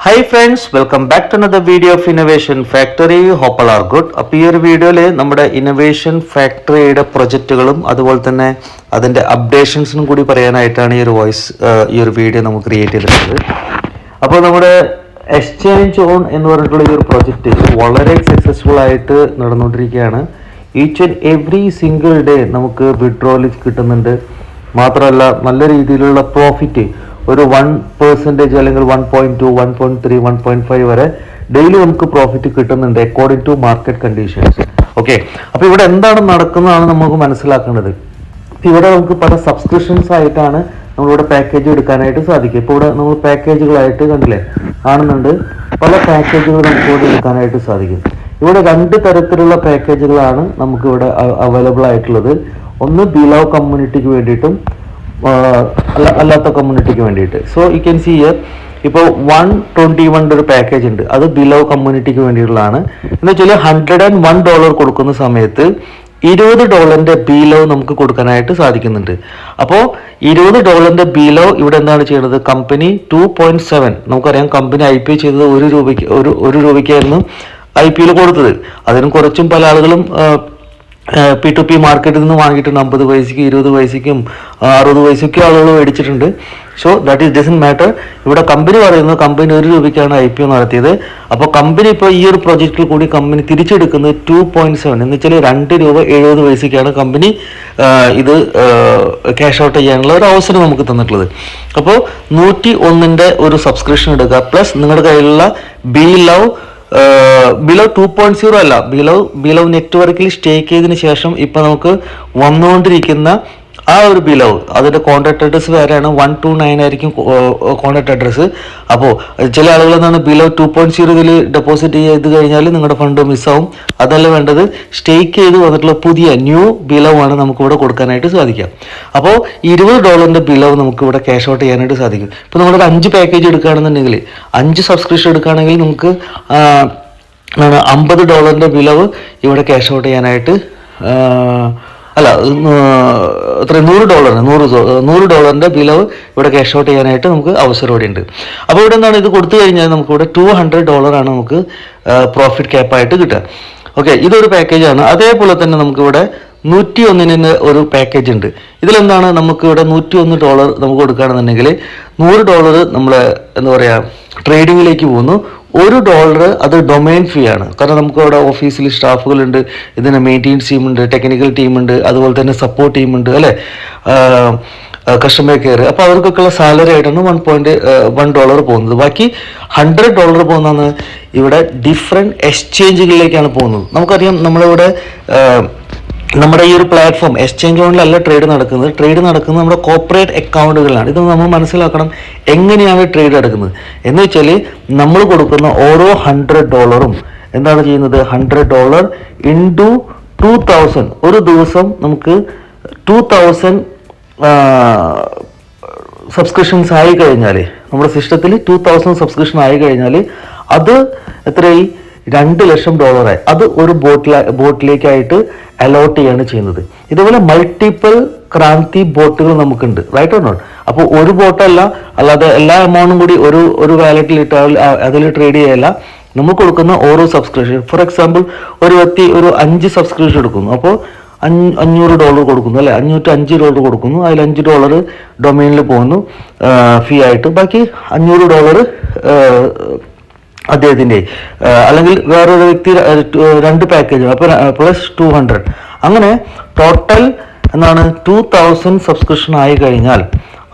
Hi friends, welcome back to another video of Innovation Factory. Hope all are good. അപ്പോൾ ഈ ഒരു വീഡിയോയിൽ നമ്മുടെ ഇന്നോവേഷൻ ഫാക്ടറിയുടെ പ്രൊജക്റ്റുകളും അതുപോലെ തന്നെ അതിൻ്റെ അപ്ഡേഷൻസിനും കൂടി പറയാനായിട്ടാണ് ഈ ഒരു വീഡിയോ നമുക്ക് ക്രിയേറ്റ് ചെയ്തിട്ടുള്ളത്. അപ്പോൾ നമ്മുടെ എക്സ്ചേഞ്ച് ഓൺ എന്ന് പറഞ്ഞിട്ടുള്ള ഈ ഒരു പ്രൊജക്റ്റ് വളരെ സക്സസ്ഫുൾ ആയിട്ട് നടന്നുകൊണ്ടിരിക്കുകയാണ്. Each and every single day നമുക്ക് വിഡ്രോവൽ കിട്ടുന്നുണ്ട്. മാത്രമല്ല നല്ല രീതിയിലുള്ള പ്രോഫിറ്റ് ഒരു 1% അല്ലെങ്കിൽ 1.2, 1.3, 1.5 വരെ ഡെയിലി നമുക്ക് പ്രോഫിറ്റ് കിട്ടുന്നുണ്ട് according to market conditions. Okay, അപ്പോൾ ഇവിടെ എന്താണ് നടക്കുന്നതാണ് നമുക്ക് മനസ്സിലാക്കേണ്ടത്. ഇവിടെ നമുക്ക് പല സബ്സ്ക്രിപ്ഷൻസ് ആയിട്ടാണ് നമ്മളിവിടെ പാക്കേജ് എടുക്കാനായിട്ട് സാധിക്കും. ഇപ്പോൾ ഇവിടെ നമ്മൾ പാക്കേജുകളായിട്ട് കണ്ടില്ലേ കാണുന്നുണ്ട്, പല പാക്കേജുകൾ നമുക്ക് ഇവിടെ എടുക്കാനായിട്ട് സാധിക്കും. ഇവിടെ 2 തരത്തിലുള്ള പാക്കേജുകളാണ് നമുക്കിവിടെ അവൈലബിൾ ആയിട്ടുള്ളത്. ഒന്ന് ബിലോ കമ്മ്യൂണിറ്റിക്ക് വേണ്ടിയിട്ടും അല്ലാത്ത കമ്മ്യൂണിറ്റിക്ക് വേണ്ടിയിട്ട്. So you can see here ഇപ്പോൾ 121 ഒരു പാക്കേജ് ഉണ്ട്, അത് ബിലോ കമ്മ്യൂണിറ്റിക്ക് വേണ്ടിയിട്ടുള്ളതാണ്. എന്ന് വെച്ചാൽ $101 കൊടുക്കുന്ന സമയത്ത് $20 ബിലോ നമുക്ക് കൊടുക്കാനായിട്ട് സാധിക്കുന്നുണ്ട്. അപ്പോൾ $20 ബിലോ ഇവിടെ എന്താണ് ചെയ്യുന്നത്, കമ്പനി 2.7 നമുക്കറിയാം, കമ്പനി IPO ചെയ്തത് ഒരു രൂപയ്ക്കായിരുന്നു IPO കൊടുത്തത്. അതിനും കുറച്ചും പല ആളുകളും P2P മാർക്കറ്റിൽ നിന്ന് വാങ്ങിയിട്ടുണ്ട്. 50 പൈസയ്ക്ക് 20 പൈസയ്ക്കും 60 പൈസയ്ക്കും ആളുകൾ മേടിച്ചിട്ടുണ്ട്. So that is doesn't matter. ഇവിടെ കമ്പനി പറയുന്നത് കമ്പനി 1 രൂപയ്ക്കാണ് IPO നടത്തിയത്. അപ്പോൾ കമ്പനി ഇപ്പോൾ ഈ ഒരു പ്രൊജക്റ്റിൽ കൂടി കമ്പനി തിരിച്ചെടുക്കുന്നത് 2.7 എന്ന് വെച്ചാൽ ₹2.70 കമ്പനി ഇത് ക്യാഷ് ഔട്ട് ചെയ്യാനുള്ള ഒരു അവസരം നമുക്ക് തന്നിട്ടുള്ളത്. അപ്പോൾ 101 ഒരു സബ്സ്ക്രിപ്ഷൻ എടുക്കുക, പ്ലസ് നിങ്ങളുടെ കയ്യിലുള്ള ബിലോ 2.0 അല്ല, ബിലോ നെറ്റ്വർക്കിൽ സ്റ്റേക്ക് ചെയ്തതിന് ശേഷം ഇപ്പൊ നമുക്ക് വന്നുകൊണ്ടിരിക്കുന്ന ആ ഒരു ബിലോ, അതിന്റെ കോൺടാക്ട് അഡ്രസ് വേറെയാണ്. 129 ആയിരിക്കും കോൺടാക്ട് അഡ്രസ്സ്. അപ്പോൾ ചില ആളുകൾ എന്താണ് ബിലോ 2.0 ഡെപ്പോസിറ്റ് ചെയ്ത് കഴിഞ്ഞാൽ നിങ്ങളുടെ ഫണ്ട് മിസ്സാവും. അതല്ല വേണ്ടത്, സ്റ്റേക്ക് ചെയ്ത് വന്നിട്ടുള്ള പുതിയ ന്യൂ ബിലോ ആണ് നമുക്കിവിടെ കൊടുക്കാനായിട്ട് സാധിക്കാം. അപ്പോൾ $20 ബിലോ നമുക്കിവിടെ ക്യാഷ് ഔട്ട് ചെയ്യാനായിട്ട് സാധിക്കും. ഇപ്പോൾ നമ്മളൊരു 5 പാക്കേജ് എടുക്കുകയാണെന്നുണ്ടെങ്കിൽ, 5 സബ്സ്ക്രിപ്ഷൻ എടുക്കുകയാണെങ്കിൽ നമുക്ക് $50 ബിലോ ഇവിടെ ക്യാഷ് ഔട്ട് ചെയ്യാനായിട്ട് അല്ല $100 ബിലോ ഇവിടെ ക്യാഷ് ഔട്ട് ചെയ്യാനായിട്ട് നമുക്ക് അവസരം ഇവിടെ ഉണ്ട്. അപ്പോൾ ഇവിടെ എന്താണ്, ഇത് കൊടുത്തു കഴിഞ്ഞാൽ നമുക്കിവിടെ $200 ആണ് നമുക്ക് പ്രോഫിറ്റ് ക്യാപ്പായിട്ട് കിട്ടുക. ഓക്കെ, ഇതൊരു പാക്കേജാണ്. അതേപോലെ തന്നെ നമുക്കിവിടെ 101 ഒരു പാക്കേജ് ഉണ്ട്. ഇതിലെന്താണ്, നമുക്കിവിടെ $101 നമുക്ക് കൊടുക്കുകയാണെന്നുണ്ടെങ്കിൽ $100 നമ്മൾ എന്താ പറയുക ട്രേഡിങ്ങിലേക്ക് പോകുന്നു. $1 അത് ഡൊമൈൻ ഫീ ആണ്. കാരണം നമുക്ക് അവിടെ ഓഫീസിൽ സ്റ്റാഫുകളുണ്ട്, ഇതിന് മെയിൻ്റെനൻസ് ടീമുണ്ട്, ടെക്നിക്കൽ ടീമുണ്ട്, അതുപോലെ തന്നെ സപ്പോർട്ട് ടീമുണ്ട്, അല്ലേ, കസ്റ്റമർ കെയർ. അപ്പോൾ അവർക്കൊക്കെയുള്ള സാലറി ആയിട്ടാണ് $1 പോകുന്നത്. ബാക്കി $100 പോകുന്നതാണ് ഇവിടെ ഡിഫറെൻറ്റ് എക്സ്ചേഞ്ചുകളിലേക്കാണ് പോകുന്നത്. നമുക്കറിയാം നമ്മളിവിടെ നമ്മുടെ ഈ ഒരു പ്ലാറ്റ്ഫോം എക്സ്ചേഞ്ച് ഓണിലല്ല ട്രേഡ് നടക്കുന്നത് നമ്മുടെ കോർപ്പറേറ്റ് അക്കൗണ്ടുകളിലാണ്. ഇത് നമ്മൾ മനസ്സിലാക്കണം, എങ്ങനെയാണ് ട്രേഡ് നടക്കുന്നത് എന്ന് വെച്ചാൽ നമ്മൾ കൊടുക്കുന്ന ഓരോ $100 എന്താണ് ചെയ്യുന്നത്, $100 ഇൻറ്റു 2000. ഒരു ദിവസം നമുക്ക് 2000 സബ്സ്ക്രിപ്ഷൻസ് ആയി കഴിഞ്ഞാൽ, നമ്മുടെ സിസ്റ്റത്തിൽ 2000 സബ്സ്ക്രിപ്ഷൻ ആയി കഴിഞ്ഞാൽ അത് എത്രയായി, $2 ലക്ഷം ആയി. അത് ഒരു ബോട്ടിലേക്കായിട്ട് അലോട്ട് ചെയ്യാണ് ചെയ്യുന്നത്. ഇതുപോലെ മൾട്ടിപ്പിൾ ക്രാന്തി ബോട്ടുകൾ നമുക്കുണ്ട്, റൈറ്റ് ഓർ നോട്ട്. അപ്പോൾ ഒരു ബോട്ടല്ല, അല്ലാതെ എല്ലാ എമൗണ്ടും കൂടി ഒരു വാലറ്റിൽ ഇട്ടാൽ അതിൽ ട്രേഡ് ചെയ്യല്ല. നമുക്ക് കൊടുക്കുന്ന ഓരോ സബ്സ്ക്രിപ്ഷൻ, ഫോർ എക്സാമ്പിൾ ഒരു വ്യക്തി ഒരു 5 സബ്സ്ക്രിപ്ഷൻ എടുക്കുന്നു, അപ്പോൾ $500 കൊടുക്കുന്നു, അല്ലെ, $505 കൊടുക്കുന്നു. അതിൽ $5 ഡൊമൈനിൽ പോകുന്നു ഫീ ആയിട്ട്. ബാക്കി $500 അദ്ദേഹത്തിൻ്റെ, അല്ലെങ്കിൽ വേറൊരു വ്യക്തി 2 പാക്കേജ്, അപ്പോൾ പ്ലസ് 200. അങ്ങനെ ടോട്ടൽ എന്താണ് 2000 സബ്സ്ക്രിപ്ഷൻ ആയി കഴിഞ്ഞാൽ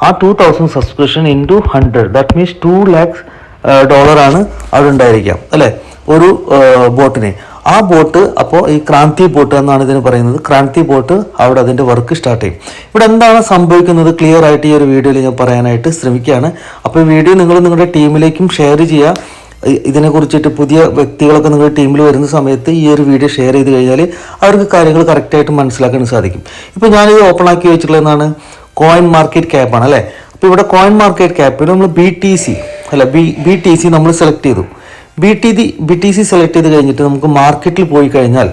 ആ 2000 subscription into 100, that means $2 lakhs ആണ് അവിടെ ഉണ്ടായിരിക്കാം, അല്ലേ, ഒരു ബോട്ടിന്. ആ ബോട്ട് അപ്പോൾ ഈ ക്രാന്തി ബോട്ട് എന്നാണ് ഇതിന് പറയുന്നത്. ക്രാന്തി ബോട്ട് അവിടെ അതിൻ്റെ വർക്ക് സ്റ്റാർട്ട് ചെയ്യും. ഇവിടെ എന്താണ് സംഭവിക്കുന്നത് ക്ലിയർ ആയിട്ട് ഈ ഒരു വീഡിയോയിൽ ഞാൻ പറയാനായിട്ട് ശ്രമിക്കുകയാണ്. അപ്പോൾ ഈ വീഡിയോ നിങ്ങൾ നിങ്ങളുടെ ടീമിലേക്കും ഷെയർ ചെയ്യുക. ഇതിനെക്കുറിച്ചിട്ട് പുതിയ വ്യക്തികളൊക്കെ നിങ്ങളുടെ ടീമിൽ വരുന്ന സമയത്ത് ഈ ഒരു വീഡിയോ ഷെയർ ചെയ്ത് കഴിഞ്ഞാൽ അവർക്ക് കാര്യങ്ങൾ കറക്റ്റായിട്ട് മനസ്സിലാക്കാൻ സാധിക്കും. ഇപ്പോൾ ഞാനിത് ഓപ്പൺ ആക്കി വെച്ചിട്ടുള്ള എന്താണ്, കോയിൻ മാർക്കറ്റ് ക്യാപ്പാണ്, അല്ലേ. അപ്പോൾ ഇവിടെ കോയിൻ മാർക്കറ്റ് ക്യാപ്പിൽ നമ്മൾ BTC അല്ല BTC നമ്മൾ സെലക്ട് ചെയ്തു. BTC സെലക്ട് ചെയ്ത് കഴിഞ്ഞിട്ട് നമുക്ക് മാർക്കറ്റിൽ പോയി കഴിഞ്ഞാൽ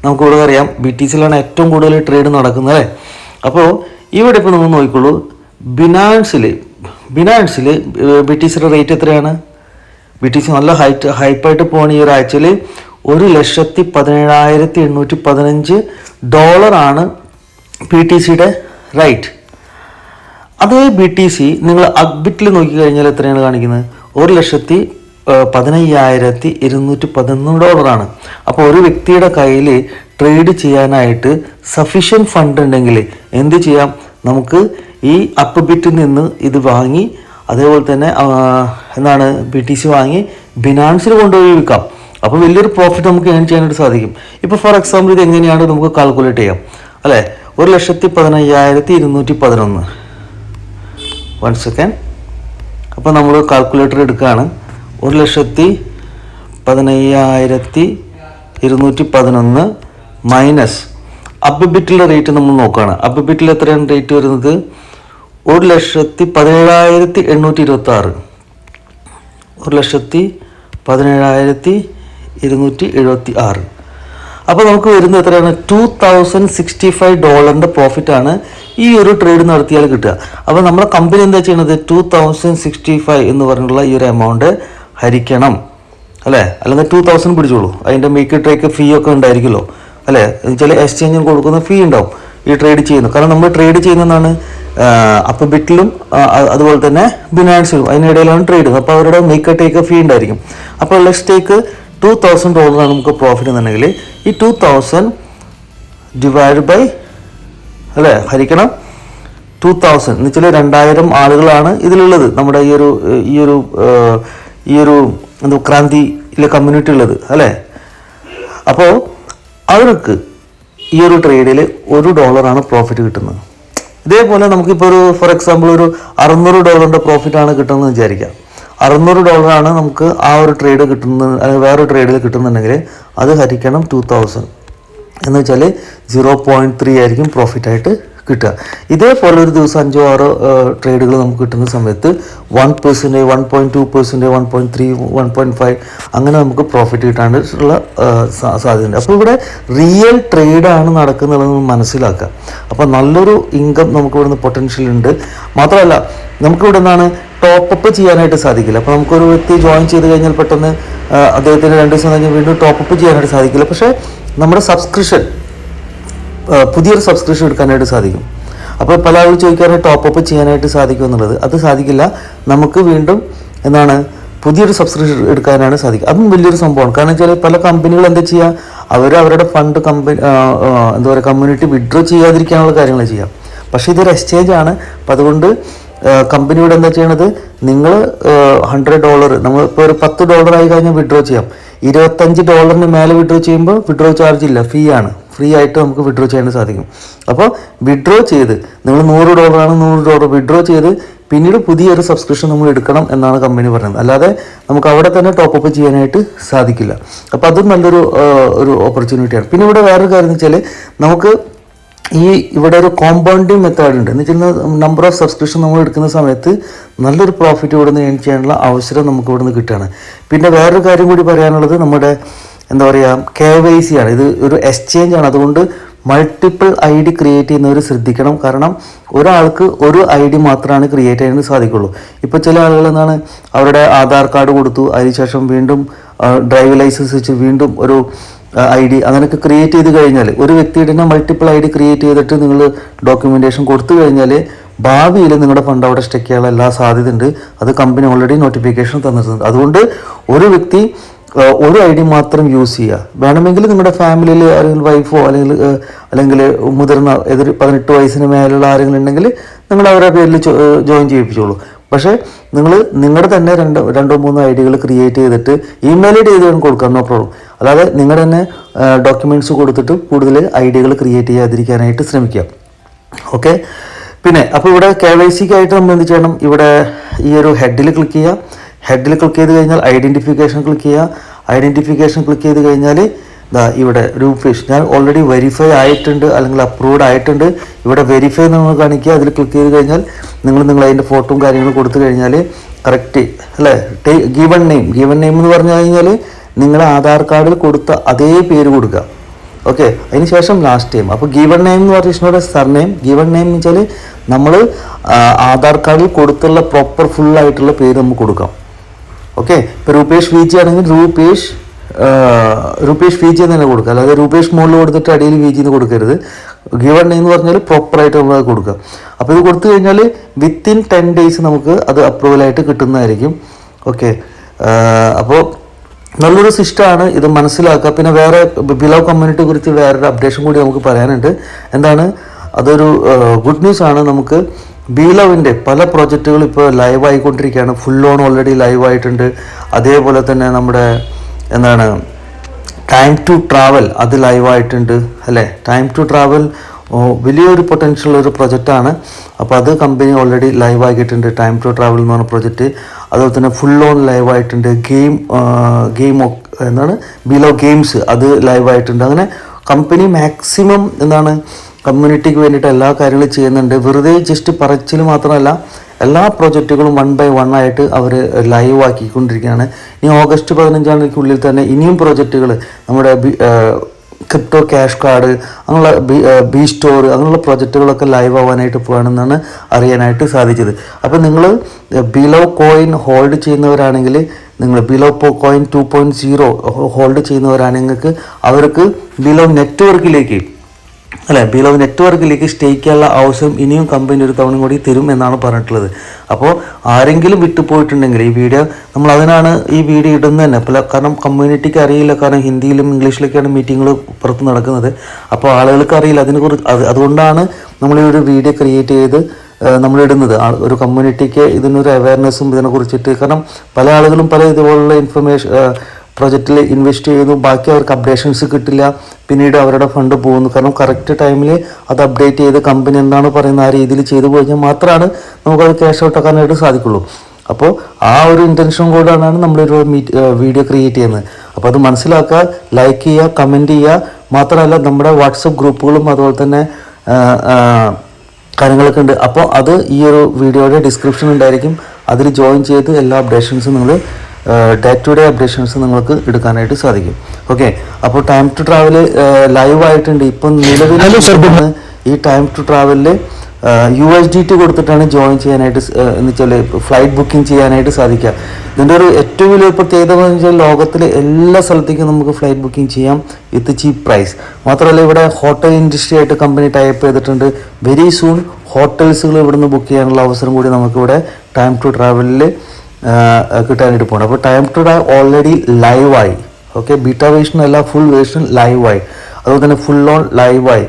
നമുക്കിവിടെ അറിയാം BTCയിലാണ് ഏറ്റവും കൂടുതൽ ട്രേഡ് നടക്കുന്നത്, അല്ലേ. അപ്പോൾ ഇവിടെ ഇപ്പോൾ നമ്മൾ നോക്കിക്കോളൂ, ബിനാൻസിൽ BTCയുടെ റേറ്റ് എത്രയാണ്, BTC നല്ല ഹൈപ്പായിട്ട് പോകണ ഈ ഒരാഴ്ചയിൽ $1,17,815 BTCയുടെ റൈറ്റ്. അതേ BTC നിങ്ങൾ അക്ബിറ്റിൽ നോക്കിക്കഴിഞ്ഞാൽ എത്രയാണ് കാണിക്കുന്നത്? $1,15,211. അപ്പോൾ ഒരു വ്യക്തിയുടെ കയ്യിൽ ട്രേഡ് ചെയ്യാനായിട്ട് സഫീഷ്യൻറ്റ് ഫണ്ട് ഉണ്ടെങ്കിൽ എന്ത് ചെയ്യാം? നമുക്ക് ഈ അപ്ബിറ്റിൽ നിന്ന് ഇത് വാങ്ങി അതേപോലെ തന്നെ എന്താണ് BTC വാങ്ങി ബിനാൻസിൽ കൊണ്ടുപോയി വിൽക്കാം. അപ്പോൾ വലിയൊരു പ്രോഫിറ്റ് നമുക്ക് ഏൺ ചെയ്യാനായിട്ട് സാധിക്കും. ഇപ്പോൾ ഫോർ എക്സാമ്പിൾ ഇത് എങ്ങനെയാണ് നമുക്ക് കാൽക്കുലേറ്റ് ചെയ്യാം അല്ലേ? 1,15,211. 1 സെക്കൻഡ്. അപ്പോൾ നമ്മൾ കാൽക്കുലേറ്റർ എടുക്കുകയാണ്. 1,15,211 മൈനസ് അബ്ബിറ്റിലെ റേറ്റ് നമ്മൾ നോക്കുകയാണ്. അബ്ബിറ്റിൽ എത്രയാണ് റേറ്റ് വരുന്നത്? 1,17,826. 1,17,826. അപ്പോൾ നമുക്ക് വരുന്നത് എത്രയാണ്? $2,065 പ്രോഫിറ്റാണ് ഈ ഒരു ട്രേഡ് നടത്തിയാൽ കിട്ടുക. അപ്പോൾ നമ്മുടെ കമ്പനി എന്താ ചെയ്യുന്നത്? 2,065 എന്ന് പറഞ്ഞിട്ടുള്ള ഈ ഒരു എമൗണ്ട് ഹരിക്കണം അല്ലേ? അല്ലെങ്കിൽ 2,000 പിടിച്ചോളൂ. അതിൻ്റെ മേക്ക് ട്രേക്ക് ഫീ ഒക്കെ ഉണ്ടായിരിക്കുമല്ലോ അല്ലേ? ചില എക്സ്ചേഞ്ചിന് കൊടുക്കുന്ന ഫീ ഉണ്ടാവും ഈ ട്രേഡ് ചെയ്യുന്നു. കാരണം നമ്മൾ ട്രേഡ് ചെയ്യുന്നതാണ് അപ്ബിറ്റിലും അതുപോലെ തന്നെ ബിനാൻസിലും, അതിനിടയിലാണ് ട്രേഡ്. അപ്പോൾ അവരുടെ മേക്ക് ടേക്ക് ഫീ ഉണ്ടായിരിക്കും. അപ്പോൾ ലെറ്റ്സ് ടേക്ക് $2,000 ആണ് നമുക്ക് പ്രോഫിറ്റ് എന്നുണ്ടെങ്കിൽ ഈ 2,000 ഡിവൈഡ് ബൈ അല്ലേ ഹരിക്കണം 2,000 എന്ന് വെച്ചാൽ 2,000 ആളുകളാണ് ഇതിലുള്ളത് നമ്മുടെ ഈ ഒരു എന്താ ക്രാന്തിയിലെ കമ്മ്യൂണിറ്റി ഉള്ളത് അല്ലേ? അപ്പോൾ അവർക്ക് ഈ ഒരു ട്രേഡിൽ $1 പ്രോഫിറ്റ് കിട്ടുന്നത്. ഇതേപോലെ നമുക്കിപ്പോൾ ഒരു ഫോർ എക്സാമ്പിൾ ഒരു $600 പ്രോഫിറ്റാണ് കിട്ടുന്നത് വിചാരിക്കാം. $600 നമുക്ക് ആ ഒരു ട്രേഡ് കിട്ടുന്നത്, അല്ലെങ്കിൽ വേറൊരു ട്രേഡിൽ കിട്ടുന്നുണ്ടെങ്കിൽ അത് ഹരിക്കണം 2,000 എന്ന് വെച്ചാൽ 0.3 ആയിരിക്കും പ്രോഫിറ്റായിട്ട് കിട്ടുക. ഇതേപോലെ ഒരു ദിവസം 5-6 ട്രേഡുകൾ നമുക്ക് കിട്ടുന്ന സമയത്ത് 1%, 1.2%, 1.3, 1.5 അങ്ങനെ നമുക്ക് പ്രോഫിറ്റ് കിട്ടാനുള്ള സാധ്യതയുണ്ട്. അപ്പോൾ ഇവിടെ റിയൽ ട്രേഡാണ് നടക്കുന്നുള്ളത് മനസ്സിലാക്കുക. അപ്പോൾ നല്ലൊരു ഇൻകം നമുക്ക് ഇവിടുന്ന് പൊട്ടൻഷ്യൽ ഉണ്ട്. മാത്രമല്ല നമുക്കിവിടെ നിന്നാണ് ടോപ്പപ്പ് ചെയ്യാനായിട്ട് സാധിക്കില്ല. അപ്പോൾ നമുക്കൊരു വ്യക്തി ജോയിൻ ചെയ്ത് കഴിഞ്ഞാൽ പെട്ടെന്ന് അദ്ദേഹത്തിന് 2 ദിവസം കഴിഞ്ഞ് വീണ്ടും ടോപ്പപ്പ് ചെയ്യാനായിട്ട് സാധിക്കില്ല. പക്ഷേ നമ്മുടെ സബ്സ്ക്രിപ്ഷൻ പുതിയൊരു സബ്സ്ക്രിപ്ഷൻ എടുക്കാനായിട്ട് സാധിക്കും. അപ്പോൾ പല ആളുകൾ ചോദിക്കാറ് ടോപ്പപ്പ് ചെയ്യാനായിട്ട് സാധിക്കും എന്നുള്ളത്. അത് സാധിക്കില്ല. നമുക്ക് വീണ്ടും എന്താണ് പുതിയൊരു സബ്സ്ക്രിപ്ഷൻ എടുക്കാനാണ് സാധിക്കുക. അതും വലിയൊരു സംഭവമാണ്. കാരണം വെച്ചാൽ പല കമ്പനികൾ എന്താ ചെയ്യുക, അവരുടെ ഫണ്ട് എന്താ പറയുക കമ്മ്യൂണിറ്റി വിഡ്രോ ചെയ്യാതിരിക്കാനുള്ള കാര്യങ്ങൾ ചെയ്യാം. പക്ഷേ ഇതൊരു എക്സ്ചേഞ്ച് ആണ്. അപ്പം അതുകൊണ്ട് കമ്പനിയോട് എന്താ ചെയ്യണത്, നിങ്ങൾ $100 നമ്മളിപ്പോൾ ഒരു $10 ആയി കഴിഞ്ഞാൽ വിഡ്രോ ചെയ്യാം. $25 മേലെ വിഡ്രോ ചെയ്യുമ്പോൾ വിഡ്രോ ചാർജ് ഇല്ല, ഫ്രീ ആയിട്ട് നമുക്ക് വിഡ്രോ ചെയ്യാൻ സാധിക്കും. അപ്പോൾ വിഡ്രോ ചെയ്ത് നിങ്ങൾ $100 ആണ് $100 വിഡ്രോ ചെയ്ത് പിന്നീട് പുതിയൊരു സബ്സ്ക്രിപ്ഷൻ നമ്മൾ എടുക്കണം എന്നാണ് കമ്പനി പറയുന്നത്. അല്ലാതെ നമുക്ക് അവിടെ തന്നെ ടോപ്പപ്പ് ചെയ്യാനായിട്ട് സാധിക്കില്ല. അപ്പോൾ അതും നല്ലൊരു ഓപ്പർച്യൂണിറ്റിയാണ്. പിന്നെ ഇവിടെ വേറൊരു കാര്യം എന്ന് വെച്ചാൽ നമുക്ക് ഇവിടെ ഒരു കോമ്പൗണ്ടിങ് മെത്തേഡ് ഉണ്ട്. എന്ന് വെച്ചാൽ നമ്പർ ഓഫ് സബ്സ്ക്രിപ്ഷൻ നമ്മൾ എടുക്കുന്ന സമയത്ത് നല്ലൊരു പ്രോഫിറ്റ് ഇവിടെ നിന്ന് ഏൺ ചെയ്യാനുള്ള അവസരം നമുക്ക് ഇവിടെ നിന്ന് കിട്ടുകയാണ്. പിന്നെ വേറൊരു കാര്യം കൂടി പറയാനുള്ളത് നമ്മുടെ എന്താ പറയുക KYC ആണ്. ഇത് ഒരു എക്സ്ചേഞ്ച് ആണ്. അതുകൊണ്ട് മൾട്ടിപ്പിൾ ID ക്രിയേറ്റ് ചെയ്യുന്നവർ ശ്രദ്ധിക്കണം. കാരണം ഒരാൾക്ക് ഒരു ID മാത്രമാണ് ക്രിയേറ്റ് ചെയ്യാൻ സാധിക്കുള്ളൂ. ഇപ്പോൾ ചില ആളുകൾ എന്താണ് അവരുടെ ആധാർ കാർഡ് കൊടുത്തു, അതിനുശേഷം വീണ്ടും ഡ്രൈവ് ലൈസൻസ് വെച്ച് വീണ്ടും ഒരു ID അങ്ങനെയൊക്കെ ക്രിയേറ്റ് ചെയ്ത് കഴിഞ്ഞാൽ ഒരു വ്യക്തിയുടെ തന്നെ മൾട്ടിപ്പിൾ ID ക്രിയേറ്റ് ചെയ്തിട്ട് നിങ്ങൾ ഡോക്യുമെൻറ്റേഷൻ കൊടുത്തു കഴിഞ്ഞാൽ ഭാവിയിൽ നിങ്ങളുടെ ഫണ്ട് അവിടെ സ്റ്റക്ക് ചെയ്യാനുള്ള എല്ലാ സാധ്യതയുണ്ട്. അത് കമ്പനി ഓൾറെഡി നോട്ടിഫിക്കേഷൻ തന്നിട്ടുണ്ട്. അതുകൊണ്ട് ഒരു വ്യക്തി ഒരു ID മാത്രം യൂസ് ചെയ്യുക. വേണമെങ്കിൽ നിങ്ങളുടെ ഫാമിലിയിൽ ആരെങ്കിലും വൈഫോ അല്ലെങ്കിൽ മുതിർന്ന 18 വയസ്സിന് മേലുള്ള ആരെങ്കിലും ഉണ്ടെങ്കിൽ നിങ്ങൾ അവരുടെ പേരിൽ ജോയിൻ ചെയ്യിപ്പിച്ചോളൂ. പക്ഷേ നിങ്ങൾ നിങ്ങളുടെ തന്നെ 2-3 ID ക്രിയേറ്റ് ചെയ്തിട്ട് ഇമെയിൽ ID ചെയ്ത് കൊടുക്കാം, നോ പ്രോബ്ലം. അല്ലാതെ നിങ്ങളുടെ തന്നെ ഡോക്യുമെൻറ്റ്സ് കൊടുത്തിട്ട് കൂടുതൽ ID ക്രിയേറ്റ് ചെയ്യാതിരിക്കാനായിട്ട് ശ്രമിക്കുക. ഓക്കെ. പിന്നെ അപ്പോൾ ഇവിടെ KYCക്കായിട്ട് നമ്മൾ എന്ത് ചെയ്യണം, ഇവിടെ ഈ ഒരു ഹെഡിൽ ക്ലിക്ക് ചെയ്യുക. ഹെഡിൽ ക്ലിക്ക് ചെയ്ത് കഴിഞ്ഞാൽ ഐഡൻറ്റിഫിക്കേഷൻ ക്ലിക്ക് ചെയ്യുക. ഐഡൻറ്റിഫിക്കേഷൻ ക്ലിക്ക് ചെയ്ത് കഴിഞ്ഞാൽ ഇവിടെ രൂപേഷ് ഞാൻ ഓൾറെഡി വെരിഫൈ ആയിട്ടുണ്ട് അല്ലെങ്കിൽ അപ്രൂവ്ഡ് ആയിട്ടുണ്ട്. ഇവിടെ വെരിഫൈ നമ്മൾ കാണിക്കുക. അതിൽ ക്ലിക്ക് ചെയ്ത് കഴിഞ്ഞാൽ നിങ്ങൾ അതിൻ്റെ ഫോട്ടോയും കാര്യങ്ങളും കൊടുത്തു കഴിഞ്ഞാൽ കറക്റ്റ് അല്ലേ. ഗിവൺ നെയിം എന്ന് പറഞ്ഞു കഴിഞ്ഞാൽ നിങ്ങളുടെ ആധാർ കാർഡിൽ കൊടുത്ത അതേ പേര് കൊടുക്കുക. ഓക്കെ. അതിന് ശേഷം ലാസ്റ്റ് നെയിം. അപ്പോൾ ഗിവൺ നെയിം എന്ന് പറഞ്ഞാൽ സർനെയിം. ഗിവൺ നെയിം എന്ന് വെച്ചാൽ നമ്മൾ ആധാർ കാർഡിൽ കൊടുത്തുള്ള പ്രോപ്പർ ഫുള്ളായിട്ടുള്ള പേര് നമുക്ക് കൊടുക്കാം. ഓക്കെ. ഇപ്പോൾ രൂപേഷ് വി ജി ആണെങ്കിൽ രൂപേഷ് വി ജി എന്ന് തന്നെ കൊടുക്കുക, അല്ലാതെ രൂപേഷ് മുകളിൽ കൊടുത്തിട്ട് അടിയിൽ വി ജി എന്ന് കൊടുക്കരുത്. ഗിവൺ നെയിം എന്ന് പറഞ്ഞാൽ പ്രോപ്പറായിട്ട് നമ്മൾ അത് കൊടുക്കുക. അപ്പോൾ ഇത് കൊടുത്തു കഴിഞ്ഞാൽ വിത്തിൻ 10 days നമുക്ക് അത് അപ്രൂവലായിട്ട് കിട്ടുന്നതായിരിക്കും. ഓക്കെ. അപ്പോൾ നല്ലൊരു സിസ്റ്റമാണ്, ഇത് മനസ്സിലാക്കുക. പിന്നെ വേറെ ബിലോ കമ്മ്യൂണിറ്റിയെ കുറിച്ച് വേറൊരു അപ്ഡേഷൻ കൂടി നമുക്ക് പറയാനുണ്ട്. എന്താണ് അതൊരു ഗുഡ് ന്യൂസ് ആണ്. നമുക്ക് ബിലോവിൻ്റെ പല പ്രോജക്റ്റുകൾ ഇപ്പോൾ ലൈവ് ആയിക്കൊണ്ടിരിക്കുകയാണ്. ഫുൾ ഓൺ ഓൾറെഡി ലൈവ് ആയിട്ടുണ്ട്. അതേപോലെ തന്നെ നമ്മുടെ എന്താണ് ടൈം ടു ട്രാവൽ അത് ലൈവായിട്ടുണ്ട് അല്ലേ. ടൈം ടു ട്രാവൽ വലിയൊരു പൊട്ടൻഷ്യൽ ഒരു പ്രൊജക്റ്റാണ്. അപ്പോൾ അത് കമ്പനി ഓൾറെഡി ലൈവ് ആക്കിയിട്ടുണ്ട്, ടൈം ടു ട്രാവൽ എന്ന് പറഞ്ഞ പ്രൊജക്റ്റ്. അതുപോലെ തന്നെ ഫുൾ ഓൺ ലൈവ് ആയിട്ടുണ്ട്. ഗെയിം എന്താണ് ബിലോ ഗെയിംസ് അത് ലൈവ് ആയിട്ടുണ്ട്. അങ്ങനെ കമ്പനി മാക്സിമം എന്താണ് കമ്മ്യൂണിറ്റിക്ക് വേണ്ടിയിട്ട് എല്ലാ കാര്യങ്ങളും ചെയ്യുന്നുണ്ട്. വെറുതെ ജസ്റ്റ് പറച്ചിൽ മാത്രമല്ല, എല്ലാ പ്രോജക്റ്റുകളും 1 by 1 ആയിട്ട് അവർ ലൈവ് ആക്കിക്കൊണ്ടിരിക്കുകയാണ്. ഇനി August 15 തന്നെ ഇനിയും പ്രോജക്റ്റുകൾ നമ്മുടെ ക്രിപ്റ്റോ ക്യാഷ് കാർഡ് അങ്ങനെയുള്ള ബി സ്റ്റോർ അങ്ങനെയുള്ള പ്രോജക്റ്റുകളൊക്കെ ലൈവ് ആവാനായിട്ട് പോകുകയാണെന്നാണ് അറിയാനായിട്ട് സാധിച്ചത്. അപ്പോൾ നിങ്ങൾ ബിലോ കോയിൻ ഹോൾഡ് ചെയ്യുന്നവരാണെങ്കിൽ, നിങ്ങൾ ബിലോ കോയിൻ 2.0 ഹോൾഡ് ചെയ്യുന്നവരാണെങ്കിൽ അവർക്ക് ബിലോ നെറ്റ്വർക്കിലേക്ക് ബിലോ നെറ്റ്വർക്കിലേക്ക് സ്റ്റേക്ക് ചെയ്യാനുള്ള ആവശ്യം ഇനിയും കമ്പനി ഒരു തവണ കൂടി തരും എന്നാണ് പറഞ്ഞിട്ടുള്ളത്. അപ്പോൾ ആരെങ്കിലും വിട്ടുപോയിട്ടുണ്ടെങ്കിൽ ഈ വീഡിയോ നമ്മൾ അതിനാണ് ഈ വീഡിയോ ഇടുന്നത് തന്നെ. കാരണം കമ്മ്യൂണിറ്റിക്ക് അറിയില്ല, കാരണം ഹിന്ദിയിലും ഇംഗ്ലീഷിലൊക്കെയാണ് മീറ്റിങ്ങുകൾ പുറത്ത് നടക്കുന്നത്. അപ്പോൾ ആളുകൾക്ക് അറിയില്ല അതിനെക്കുറിച്ച്. അതുകൊണ്ടാണ് നമ്മൾ ഈ ഒരു വീഡിയോ ക്രിയേറ്റ് ചെയ്ത് നമ്മളിടുന്നത്. ഒരു കമ്മ്യൂണിറ്റിക്ക് ഇതിനൊരു അവയർനെസ്സും ഇതിനെക്കുറിച്ചിട്ട്. കാരണം പല ആളുകളും പല ഇതുപോലുള്ള ഇൻഫർമേഷൻ പ്രൊജക്റ്റിൽ ഇൻവെസ്റ്റ് ചെയ്യുന്നു, ബാക്കി അവർക്ക് അപ്ഡേഷൻസ് കിട്ടില്ല, പിന്നീട് അവരുടെ ഫണ്ട് പോകുന്നു. കാരണം കറക്റ്റ് ടൈമിൽ അത് അപ്ഡേറ്റ് ചെയ്ത് കമ്പനി എന്താണ് പറയുന്നത് ആ രീതിയിൽ ചെയ്തു കഴിഞ്ഞാൽ മാത്രമാണ് നമുക്കത് ക്യാഷ് ഔട്ട് ആക്കാനായിട്ട് സാധിക്കുള്ളൂ. അപ്പോൾ ആ ഒരു ഇൻറ്റൻഷൻ കൂടാണ് നമ്മളൊരു വീഡിയോ ക്രിയേറ്റ് ചെയ്യുന്നത്. അപ്പോൾ അത് മനസ്സിലാക്കുക, ലൈക്ക് ചെയ്യുക, കമൻറ്റ് ചെയ്യുക. മാത്രമല്ല നമ്മുടെ വാട്സപ്പ് ഗ്രൂപ്പുകളും അതുപോലെ തന്നെ കാര്യങ്ങളൊക്കെ ഉണ്ട്. അപ്പോൾ അത് ഈ ഒരു വീഡിയോയുടെ ഡിസ്ക്രിപ്ഷൻ ഉണ്ടായിരിക്കും, അതിൽ ജോയിൻ ചെയ്ത് എല്ലാ അപ്ഡേഷൻസും നിങ്ങൾ ഡേ ടു ഡേ അപ്ഡേഷൻസ് നിങ്ങൾക്ക് എടുക്കാനായിട്ട് സാധിക്കും. ഓക്കെ. അപ്പോൾ ടൈം ടു ട്രാവൽ ലൈവ് ആയിട്ടുണ്ട്. ഇപ്പം നിലവിൽ ഈ ടൈം ടു ട്രാവലിൽ USDT കൊടുത്തിട്ടാണ് ജോയിൻ ചെയ്യാനായിട്ട് എന്ന് വെച്ചാൽ ഫ്ലൈറ്റ് ബുക്കിംഗ് ചെയ്യാനായിട്ട് സാധിക്കുക. ഇതിൻ്റെ ഒരു ഏറ്റവും വലിയ പ്രത്യേകത എന്ന് വെച്ചാൽ ലോകത്തിലെ എല്ലാ സ്ഥലത്തേക്കും നമുക്ക് ഫ്ലൈറ്റ് ബുക്കിംഗ് ചെയ്യാം വിത്ത് ചീപ്പ് പ്രൈസ്. മാത്രമല്ല ഇവിടെ ഹോട്ടൽ ഇൻഡസ്ട്രി ആയിട്ട് കമ്പനി ടൈപ്പ് ചെയ്തിട്ടുണ്ട്. വെരി സൂൺ ഹോട്ടൽസുകൾ ഇവിടുന്ന് ബുക്ക് ചെയ്യാനുള്ള അവസരം കൂടി നമുക്കിവിടെ ടൈം ടു ട്രാവലിൽ കിട്ടാനായിട്ട് പോകണം. അപ്പോൾ ടൈം ടു ട്രാവൽ ഓൾറെഡി ലൈവായി. ഓക്കെ. ബീറ്റാ വേർഷൻ അല്ല, ഫുൾ വേർഷൻ ലൈവായി. അതുപോലെ തന്നെ ഫുൾ ഓൺ ലൈവായി.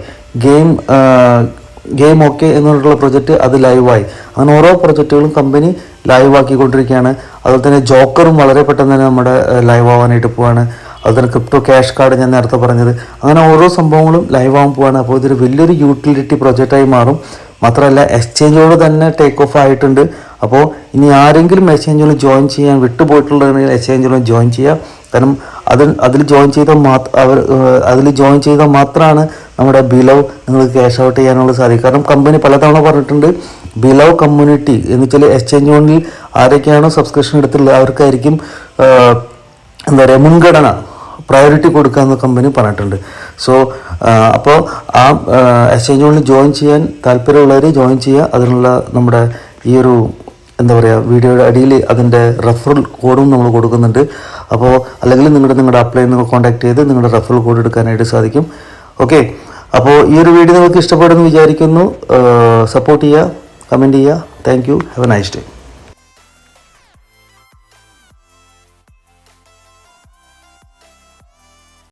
ഗെയിം ഓക്കെ എന്നുള്ള പ്രൊജക്റ്റ് അത് ലൈവായി. അങ്ങനെ ഓരോ പ്രൊജക്റ്റുകളും കമ്പനി ലൈവ് ആക്കിക്കൊണ്ടിരിക്കുകയാണ്. അതുപോലെ തന്നെ ജോക്കറും വളരെ പെട്ടെന്ന് തന്നെ നമ്മുടെ ലൈവ് ആവാനായിട്ട് പോവാണ്. അതുപോലെ തന്നെ ക്രിപ്റ്റോ ക്യാഷ് കാർഡ് ഞാൻ നേരത്തെ പറഞ്ഞത്, അങ്ങനെ ഓരോ സംഭവങ്ങളും ലൈവ് ആവാൻ പോവാണ്. അപ്പോൾ ഇതൊരു വലിയൊരു യൂട്ടിലിറ്റി പ്രൊജക്റ്റായി മാറും. മാത്രമല്ല എക്സ്ചേഞ്ചോട് തന്നെ ടേക്ക് ഓഫ് ആയിട്ടുണ്ട്. അപ്പോൾ ഇനി ആരെങ്കിലും എക്സ്ചേഞ്ചിൽ ജോയിൻ ചെയ്യാൻ വിട്ടുപോയിട്ടുള്ളതെങ്കിൽ എക്സ്ചേഞ്ചിൽ ജോയിൻ ചെയ്യുക. കാരണം അതിൽ ജോയിൻ ചെയ്താൽ മാത്രമാണ് നമ്മുടെ ബിലോ നിങ്ങൾക്ക് ക്യാഷ് ഔട്ട് ചെയ്യാനുള്ള സാധിക്കും. കാരണം കമ്പനി പലതവണ പറഞ്ഞിട്ടുണ്ട് ബിലോ കമ്മ്യൂണിറ്റി എന്ന് വെച്ചാൽ എക്സ്ചേഞ്ച് ഓണിൽ ആരൊക്കെയാണോ സബ്സ്ക്രിപ്ഷൻ എടുത്തിട്ടുള്ളത് അവർക്കായിരിക്കും എന്താ പറയുക മുൻഗണന, പ്രയോറിറ്റി കൊടുക്കാമെന്ന് കമ്പനി പറഞ്ഞിട്ടുണ്ട്. സോ അപ്പോൾ ആ എക്സ്ചേഞ്ച് ഓണിൽ ജോയിൻ ചെയ്യാൻ താല്പര്യമുള്ളവർ ജോയിൻ ചെയ്യുക. അതിനുള്ള നമ്മുടെ ഈ ഒരു എന്താ പറയുക വീഡിയോയുടെ അടിയിൽ അതിൻ്റെ റെഫറൽ കോഡും നമ്മൾ കൊടുക്കുന്നുണ്ട്. അപ്പോൾ അല്ലെങ്കിൽ നിങ്ങളുടെ അപ്ലൈ നിങ്ങൾ കോൺടാക്ട് ചെയ്ത് നിങ്ങളുടെ റെഫറൽ കോഡ് എടുക്കാനായിട്ട് സാധിക്കും. ഓക്കെ. അപ്പോൾ ഈ ഒരു വീഡിയോ നിങ്ങൾക്ക് ഇഷ്ടപ്പെടുമെന്ന് വിചാരിക്കുന്നു. സപ്പോർട്ട് ചെയ്യുക, കമൻറ്റ് ചെയ്യുക. Thank you. Have A nice day.